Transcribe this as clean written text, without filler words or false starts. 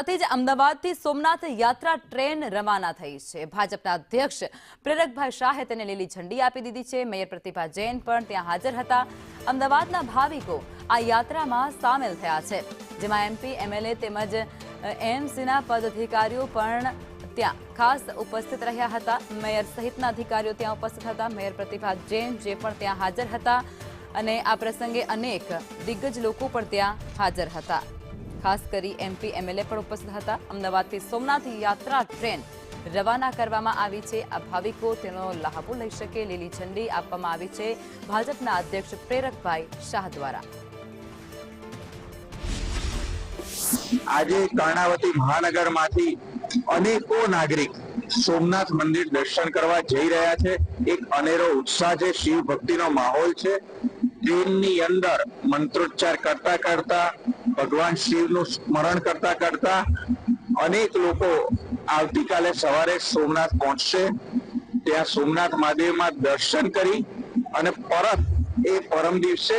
સાથે જ અમદાવાદથી સોમનાથ યાત્રા ટ્રેન રવાના થઈ છે। ભાજપના અધ્યક્ષ પ્રેરકભાઈ શાહે તેને લીલી ઝંડી આપી દીધી છે। મેયર પ્રતિભા જૈન પણ ત્યાં હાજર હતા। અમદાવાદના ભાવિકો આ યાત્રામાં સામેલ થયા છે, જેમાં એમપી, એમએલએ તેમજ એએમસીના પદાધિકારીઓ પણ ત્યાં ખાસ ઉપસ્થિત રહ્યા હતા। મેયર સહિતના અધિકારીઓ ત્યાં ઉપસ્થિત હતા। મેયર પ્રતિભા જૈન જે પણ ત્યાં હાજર હતા અને આ પ્રસંગે અનેક દિગ્ગજ લોકો પણ ત્યાં હાજર હતા। ખાસ કરી એમપી, એમએલએ પણ ઉપસ્થિત હતા। અમદાવાદથી સોમનાથ યાત્રા ટ્રેન રવાના કરવામાં આવી છે। આ ભાવિકો તેનો લાભો લઈ શકે લીલી ઝંડી આપવામાં આવી છે ભાજપના અધ્યક્ષ પ્રેરકભાઈ શાહ દ્વારા। આજે કર્ણાવતી મહાનગરમાંથી અનેકો નાગરિક સોમનાથ મંદિર દર્શન કરવા જઈ રહ્યા છે। એક અનેરો ઉત્સાહ છે, શિવ ભક્તિનો માહોલ છે। ટ્રેનની અંદર મંત્રોચ્ચાર કરતા કરતા, ભગવાન શિવનું સ્મરણ કરતા કરતા અનેક લોકો આવતીકાલે સવારે સોમનાથ પહોંચશે। ત્યાં સોમનાથ મહાદેવમાં દર્શન કરી અને પરત એ પરમ દિવસે